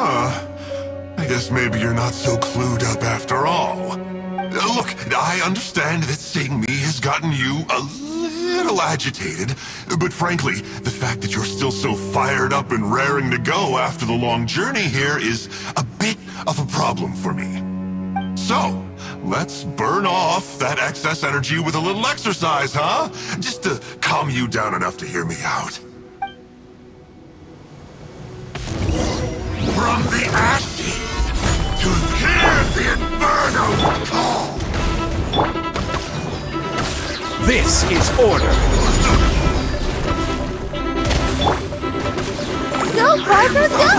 I guess maybe you're not so clued up after all. Look, I understand that seeing me has gotten you a little agitated, but frankly, the fact that you're still so fired up and raring to go after the long journey here is a bit of a problem for me. So, let's burn off that excess energy with a little exercise, huh? Just to calm you down enough to hear me out. From the ashes to hear the inferno call. This is order. Go, Barker, go!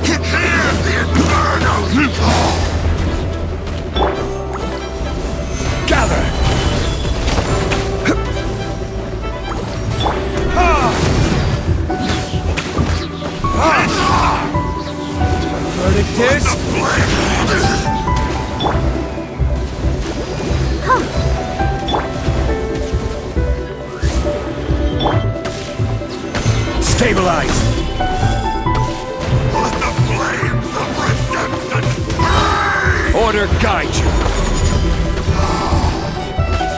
Hear the inferno call. Gather. Verdict is... Stabilize! Let the flames of redemption burn! Order guide you!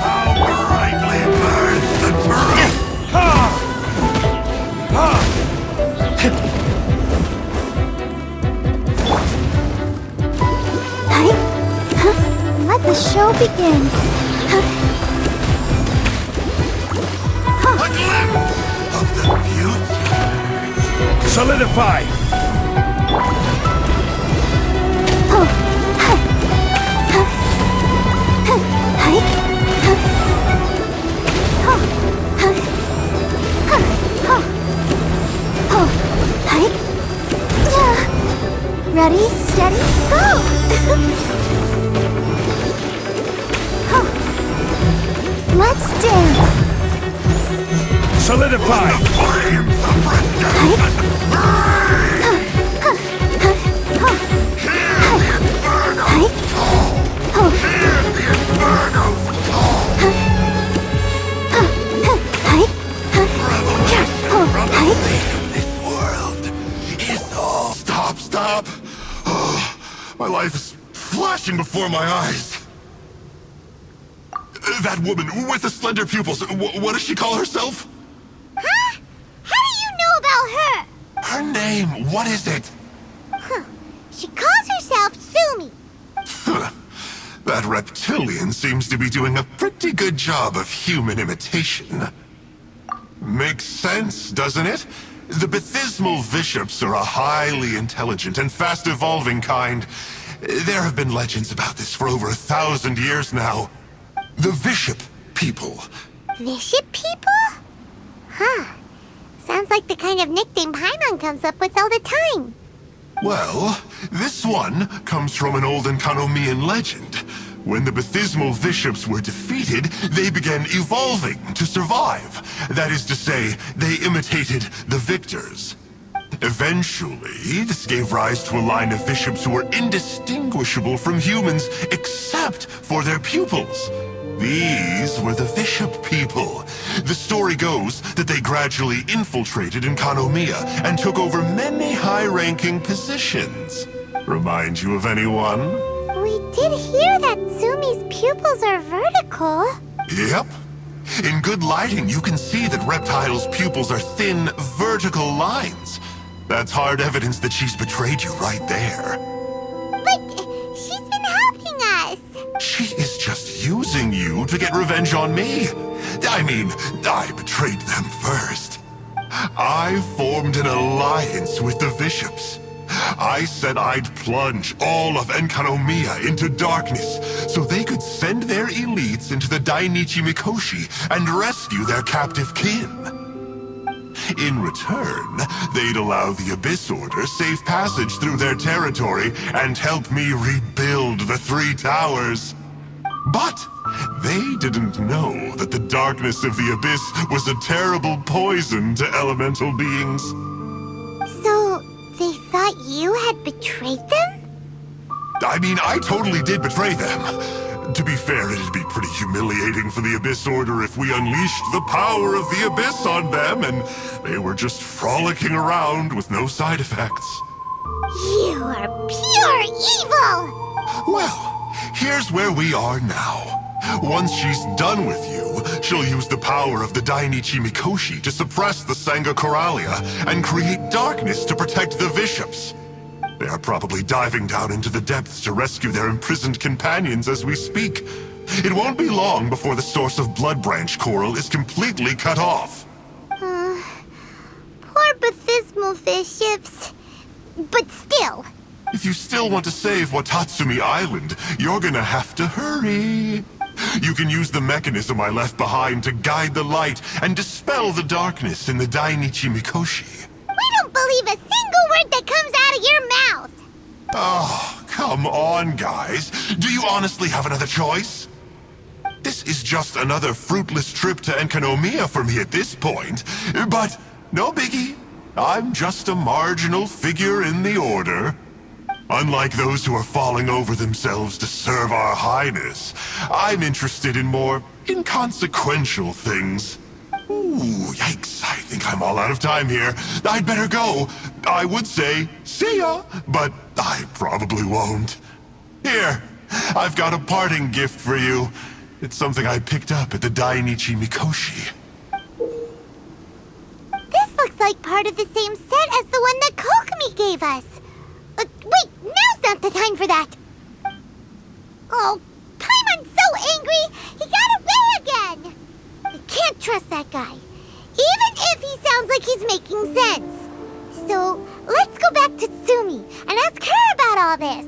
How brightly burns the truth! Let the show begin. A glimpse of the future! Solidify! Ready, steady, go! Let's dance! Solidify! The flames of redemption burn! Hear the inferno call! Hear the inferno call! Revolution from the fate of this world is all... Stop! Oh, my life is flashing before my eyes. That woman with the slender pupils, what does she call herself? Huh? How do you know about her? Her name, what is it? She calls herself Sumi. That reptilian seems to be doing a pretty good job of human imitation. Makes sense, doesn't it? The Baptismal Bishops are a highly intelligent and fast-evolving kind. There have been legends about this for over 1,000 years now. The Bishop people. Bishop people? Huh. Sounds like the kind of nickname Paimon comes up with all the time. Well, this one comes from an old Enkanomiyan legend. When the Baptismal Bishops were defeated, they began evolving to survive. That is to say, they imitated the victors. Eventually, this gave rise to a line of bishops who were indistinguishable from humans except for their pupils. These were the Bishop people. The story goes that they gradually infiltrated Enkanomiya and took over many high-ranking positions. Remind you of anyone? We did hear that Sumi's pupils are vertical. Yep. In good lighting, you can see that Reptile's pupils are thin, vertical lines. That's hard evidence that she's betrayed you right there. But she's been helping us. She is just using you to get revenge on me. I mean, I betrayed them first. I formed an alliance with the bishops. I said I'd plunge all of Enkanomiya into darkness so they could send their elites into the Dainichi Mikoshi and rescue their captive kin. In return, they'd allow the Abyss Order safe passage through their territory and help me rebuild the Three Towers. But they didn't know that the darkness of the Abyss was a terrible poison to elemental beings. So, they thought you had betrayed them? I mean, I totally did betray them. To be fair, it'd be pretty humiliating for the Abyss Order if we unleashed the power of the Abyss on them and they were just frolicking around with no side effects. You are pure evil! Well, here's where we are now. Once she's done with you, she'll use the power of the Dainichi Mikoshi to suppress the Sangha Coralia and create darkness to protect the bishops. They are probably diving down into the depths to rescue their imprisoned companions as we speak. It won't be long before the source of Blood Branch Coral is completely cut off. Poor Bathismal bishops. But still. If you still want to save Watatsumi Island, you're gonna have to hurry. You can use the mechanism I left behind to guide the light and dispel the darkness in the Dainichi Mikoshi. We don't believe a single word that comes out of your mouth! Oh, come on, guys. Do you honestly have another choice? This is just another fruitless trip to Enkanomiya for me at this point. But no biggie. I'm just a marginal figure in the Order. Unlike those who are falling over themselves to serve our Highness, I'm interested in more inconsequential things. Ooh, yikes. I think I'm all out of time here. I'd better go. I would say, see ya, but I probably won't. Here, I've got a parting gift for you. It's something I picked up at the Dainichi Mikoshi. This looks like part of the same set as the one that Kokomi gave us. Wait, now's not the time for that. Oh, Paimon's so angry, he got away again. I can't trust that guy, even if he sounds like he's making sense. So, let's go back to Tsumi and ask her about all this.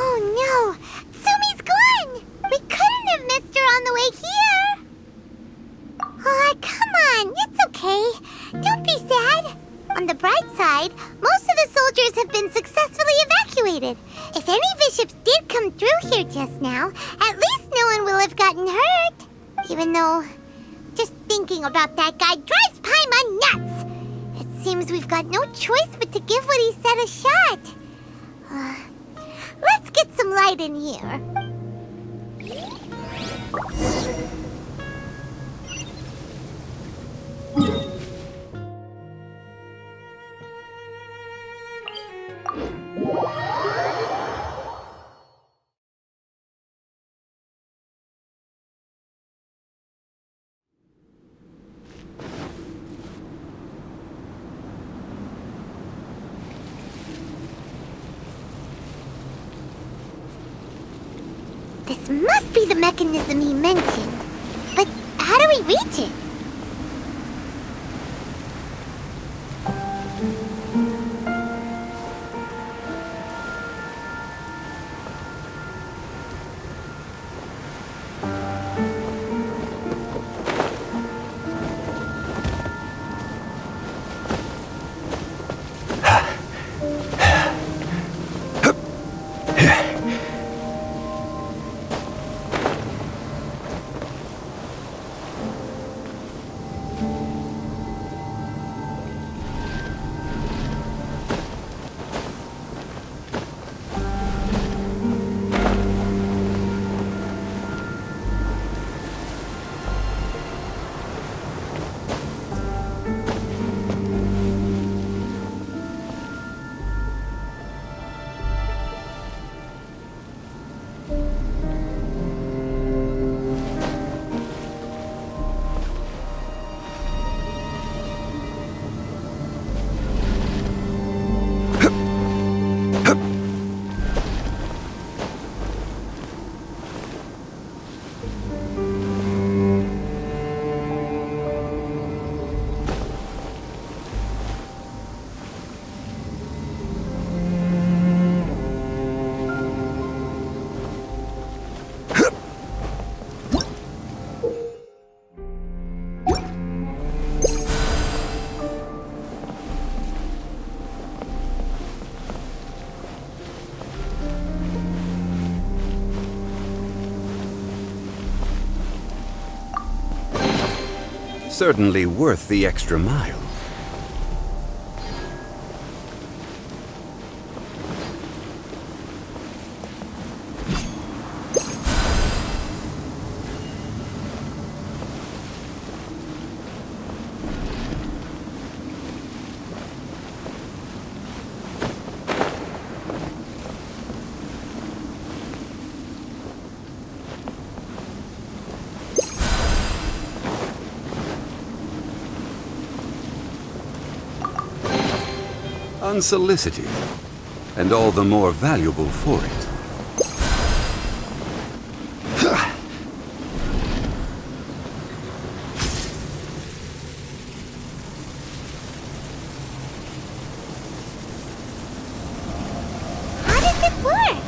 Oh no! Tsumi's gone! We couldn't have missed her on the way here! Oh, come on, it's okay. Don't be sad. On the bright side, most of the soldiers have been successfully evacuated. If any bishops did come through here just now, at least no one will have gotten hurt. Even though, just thinking about that guy drives Paimon nuts. It seems we've got no choice but to give what he said a shot. Let's get some light in here. This must be the mechanism he mentioned. But how do we reach it? Certainly worth the extra mile. Unsolicited, and all the more valuable for it. How does it work?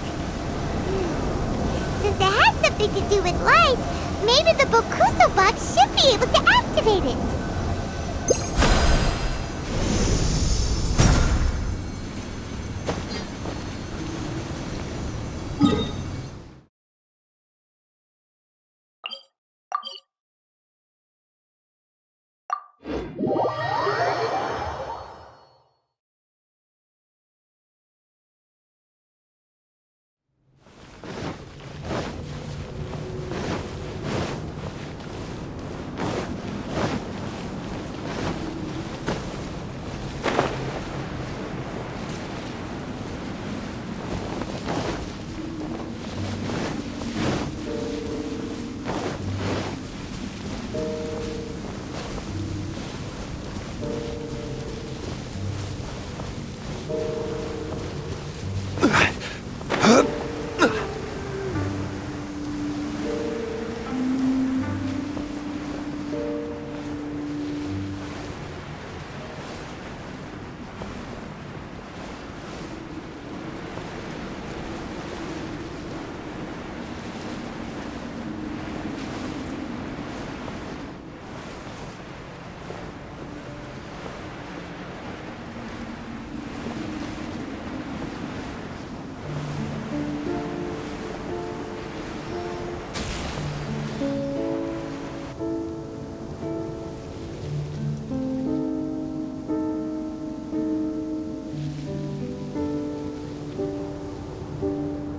Since it has something to do with light, maybe the Bokuso box should be able to activate it.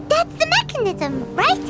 That's the mechanism, right?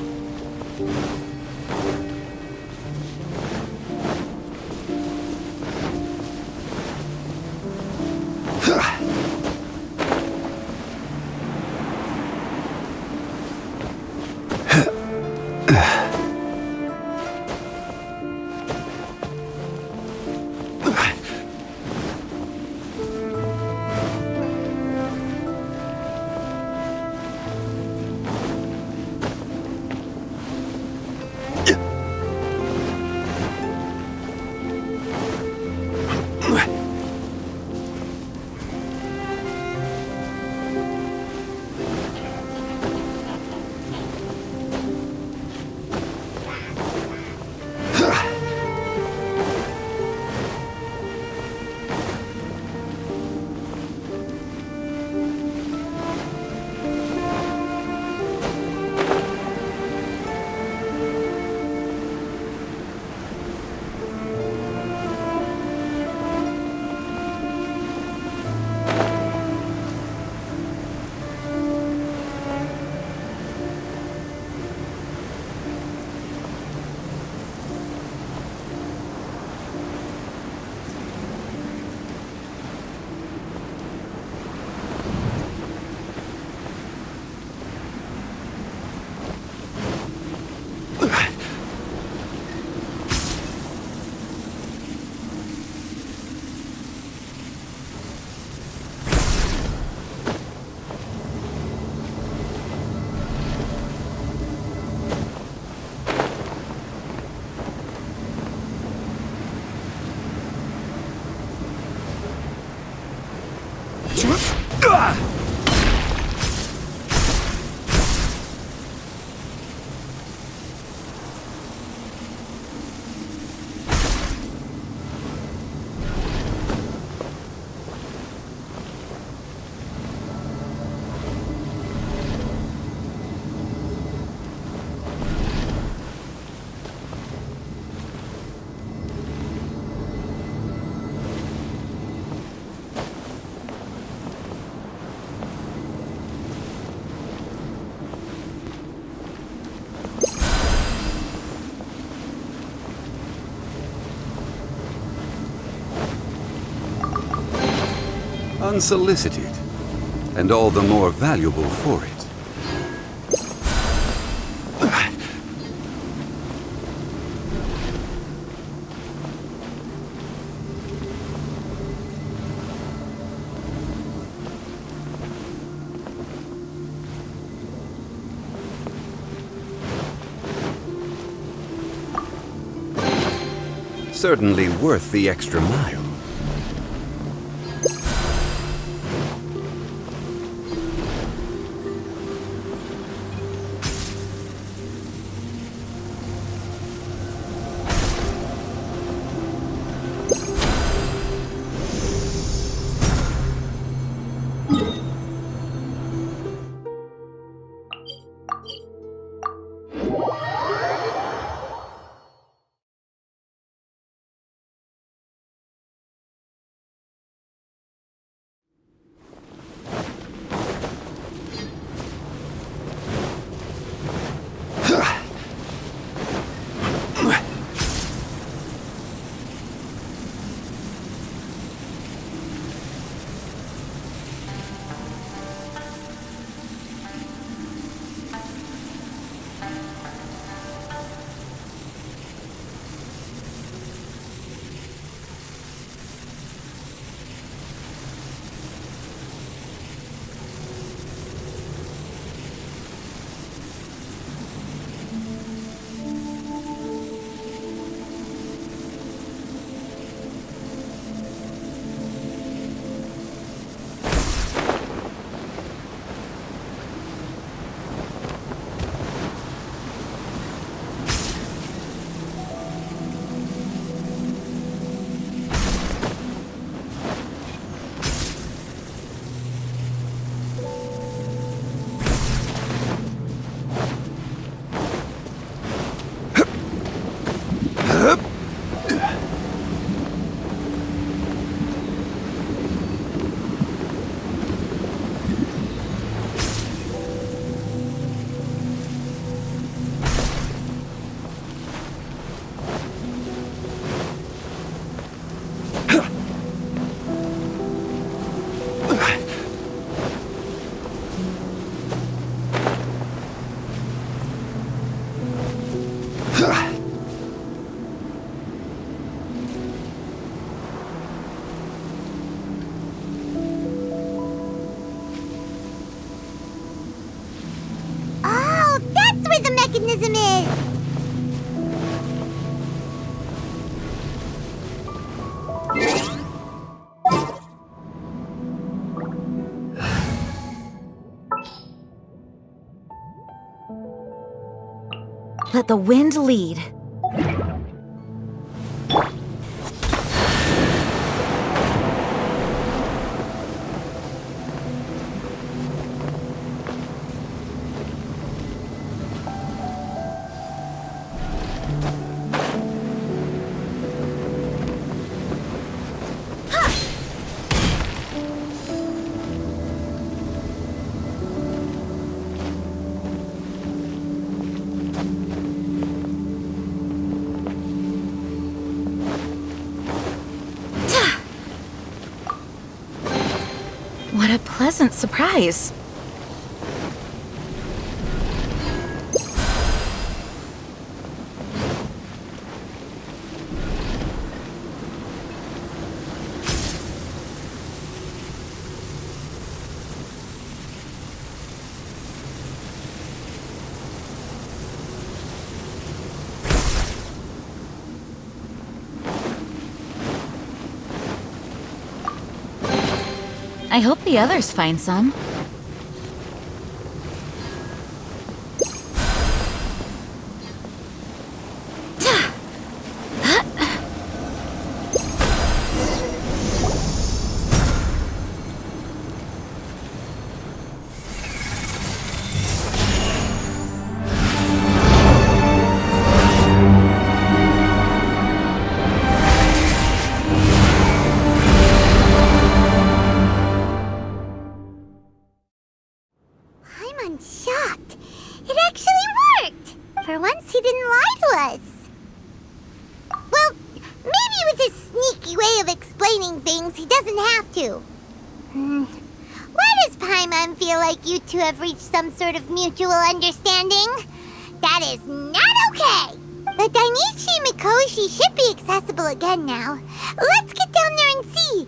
unsolicited, and all the more valuable for it. Certainly worth the extra mile. Oh, that's where the mechanism is! Let the wind lead. What a pleasant surprise. I hope the others find some. Why does Paimon feel like you two have reached some sort of mutual understanding? That is not okay! The Dainichi Mikoshi should be accessible again now. Let's get down there and see!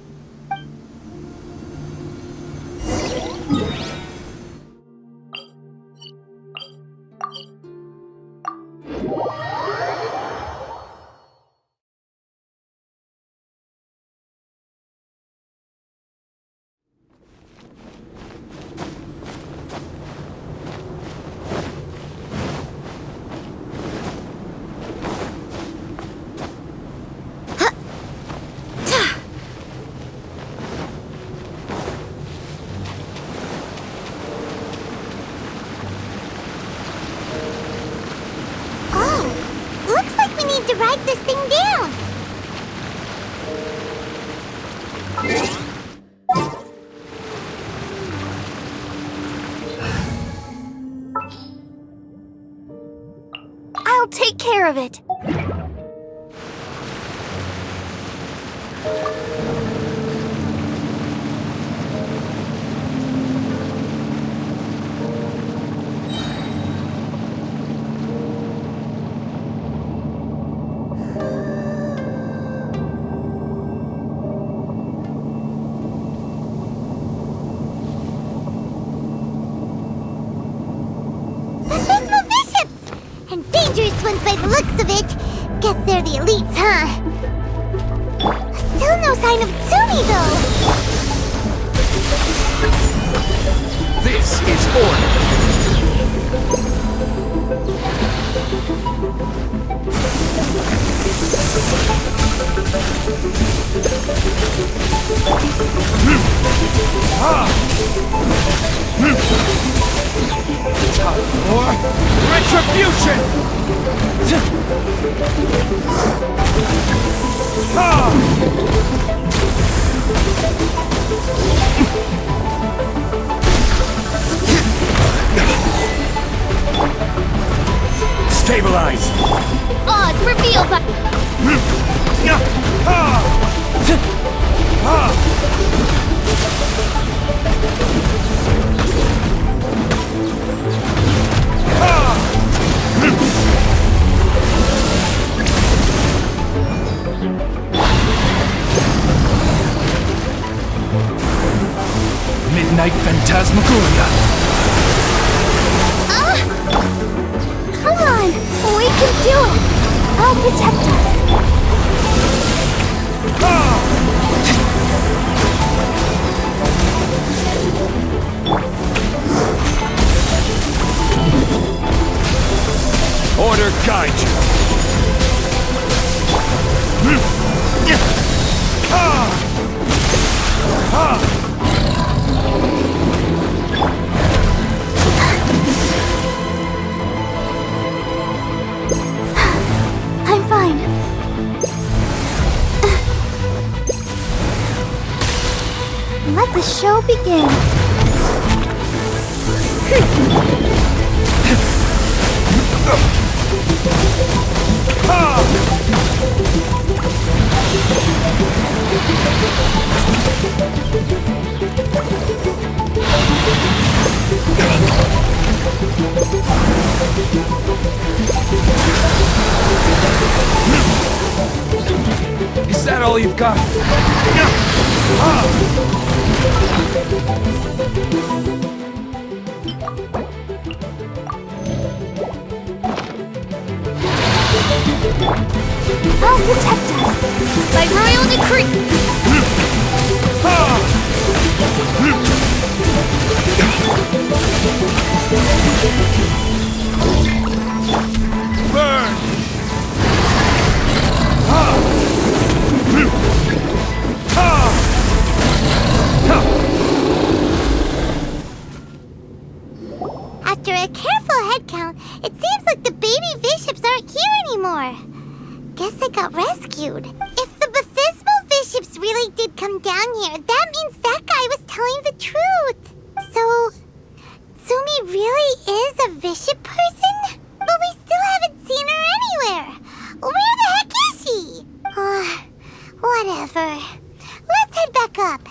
To write this thing down. I'll take care of it. Dangerous ones by the looks of it. Guess they're the elites, huh? Still no sign of Tsumi, though. This is order. Time for retribution! Stabilize! Oz, reveal the... Midnight Phantasmagoria! Come on! We can do it! I'll protect us! Order guide you! I'm fine. Let the show begin. Is that all you've got? I'll protect us. By royal decree. Burn! After a careful head count, it seems like the baby bishops aren't here anymore. Guess they got rescued. If the baptismal bishops really did come down here, that means that guy was telling the truth. So, Tsumi really is a bishop person? But we still haven't seen her anywhere. Where the heck is she? Whatever. Let's head back up.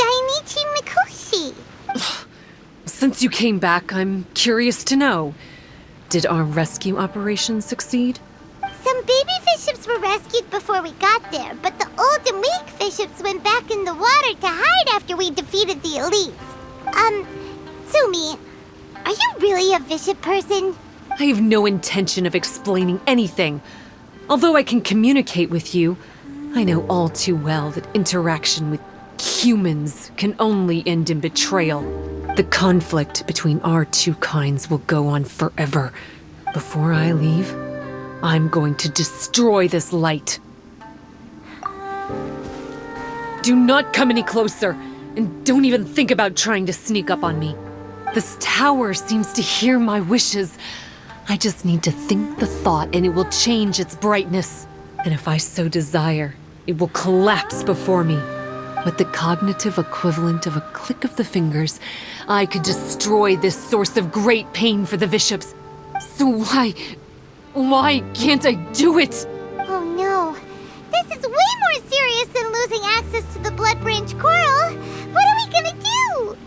Dainichi Mikoshi. Since you came back, I'm curious to know. Did our rescue operation succeed? Some baby fiships were rescued before we got there, but the old and weak fiships went back in the water to hide after we defeated the elites. Tsumi, are you really a bishop person? I have no intention of explaining anything. Although I can communicate with you, I know all too well that interaction with humans can only end in betrayal. The conflict between our two kinds will go on forever. Before I leave, I'm going to destroy this light. Do not come any closer, and don't even think about trying to sneak up on me. This tower seems to hear my wishes. I just need to think the thought and it will change its brightness. And if I so desire, it will collapse before me. With the cognitive equivalent of a click of the fingers, I could destroy this source of great pain for the bishops. So why can't I do it? Oh no. This is way more serious than losing access to the Blood Branch Coral. What are we gonna do?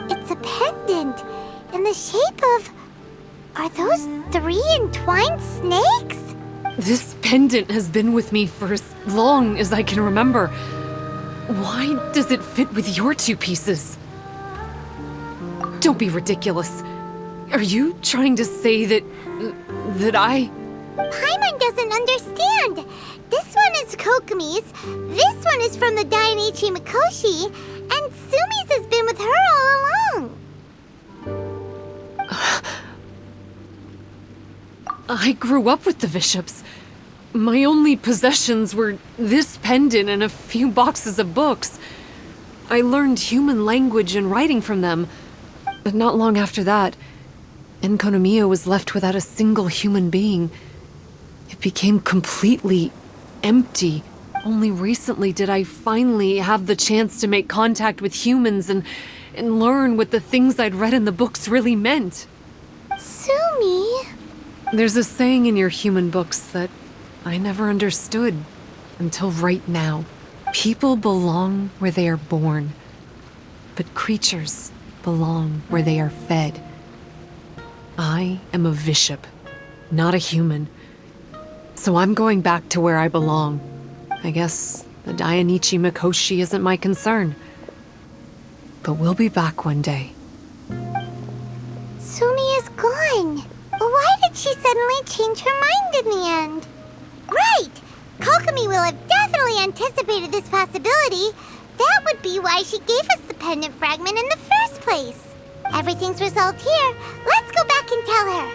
It's a pendant in the shape of... Are those 3 entwined snakes? This pendant has been with me for as long as I can remember. Why does it fit with your 2 pieces? Don't be ridiculous. Are you trying to say that I... Paimon doesn't understand. This one is Kokumi's, this one is from the Dainichi Mikoshi, and Sumi's has been with her all along. I grew up with the bishops. My only possessions were this pendant and a few boxes of books. I learned human language and writing from them. But not long after that, Enkanomiya was left without a single human being. It became completely empty. Only recently did I finally have the chance to make contact with humans and learn what the things I'd read in the books really meant. Sumi? There's a saying in your human books that I never understood until right now. People belong where they are born, but creatures belong where they are fed. I am a bishop, not a human. So I'm going back to where I belong. I guess the Dainichi Mikoshi isn't my concern. But we'll be back one day. Sumi is gone. Why did she suddenly change her mind in the end? Right! Kokumi will have definitely anticipated this possibility. That would be why she gave us the pendant fragment in the first place. Everything's resolved here. Let's go back and tell her.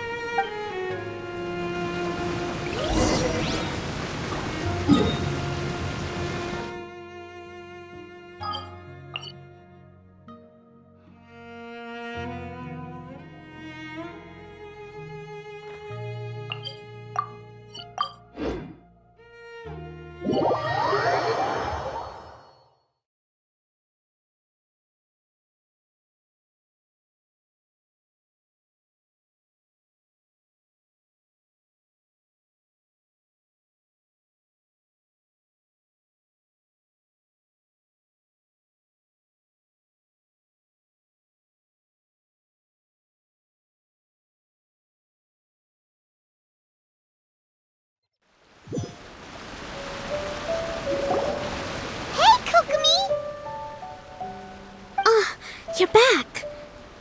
You're back!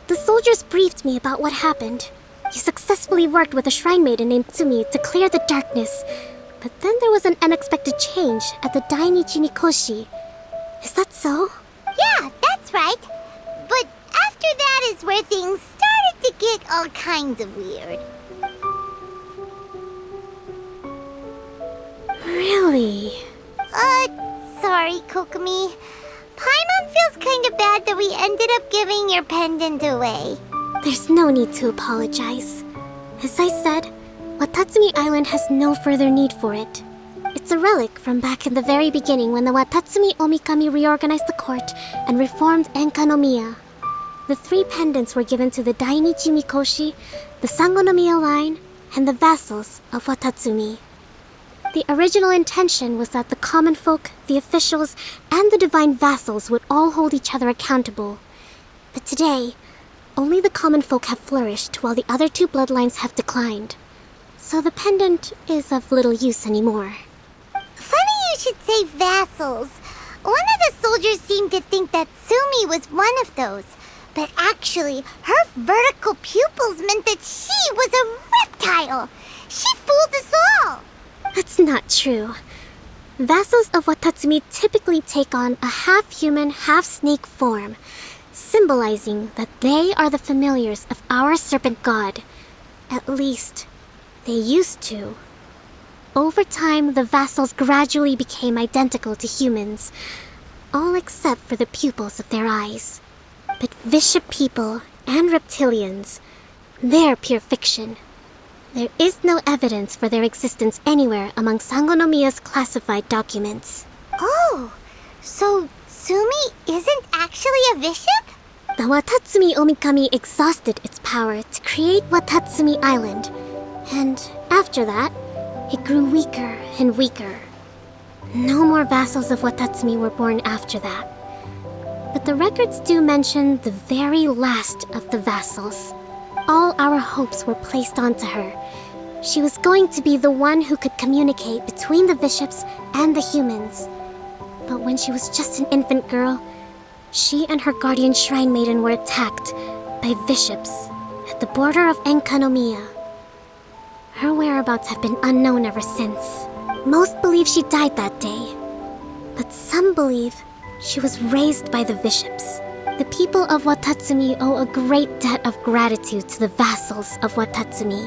The soldiers briefed me about what happened. You successfully worked with a shrine maiden named Tsumi to clear the darkness. But then there was an unexpected change at the Dainichi Mikoshi. Is that so? Yeah, that's right. But after that is where things started to get all kinds of weird. Really? Sorry, Kokumi. Paimon feels kind of bad that we ended up giving your pendant away. There's no need to apologize. As I said, Watatsumi Island has no further need for it. It's a relic from back in the very beginning when the Watatsumi Omikami reorganized the court and reformed Enkanomiya. the 3 pendants were given to the Dainichi Mikoshi, the Sangonomiya line, and the vassals of Watatsumi. The original intention was that the common folk, the officials, and the divine vassals would all hold each other accountable. But today, only the common folk have flourished while the other 2 bloodlines have declined. So the pendant is of little use anymore. Funny you should say vassals. One of the soldiers seemed to think that Sumi was one of those. But actually, her vertical pupils meant that she was a reptile. She fooled us all. That's not true. Vassals of Watatsumi typically take on a half-human, half-snake form, symbolizing that they are the familiars of our serpent god. At least, they used to. Over time, the vassals gradually became identical to humans, all except for the pupils of their eyes. But Bishop people and reptilians, they're pure fiction. There is no evidence for their existence anywhere among Sangonomiya's classified documents. Oh, so Sumi isn't actually a bishop? The Watatsumi Omikami exhausted its power to create Watatsumi Island, and after that, it grew weaker and weaker. No more vassals of Watatsumi were born after that. But the records do mention the very last of the vassals. All our hopes were placed onto her. She was going to be the one who could communicate between the bishops and the humans. But when she was just an infant girl, she and her guardian shrine maiden were attacked by bishops at the border of Enkanomiya. Her whereabouts have been unknown ever since. Most believe she died that day, but some believe she was raised by the bishops. The people of Watatsumi owe a great debt of gratitude to the vassals of Watatsumi.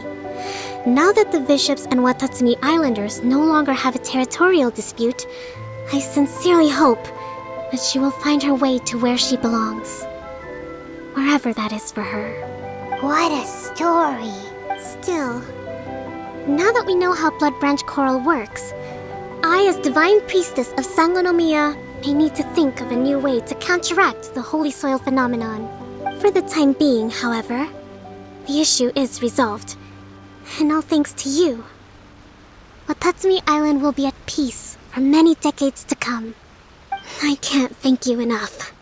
Now that the bishops and Watatsumi Islanders no longer have a territorial dispute, I sincerely hope that she will find her way to where she belongs. Wherever that is for her. What a story. Still, now that we know how Blood Branch Coral works, I, as Divine Priestess of Sangonomiya, may need to think of a new way to counteract the Holy Soil phenomenon. For the time being, however, the issue is resolved, and all thanks to you. Watatsumi Island will be at peace for many decades to come. I can't thank you enough.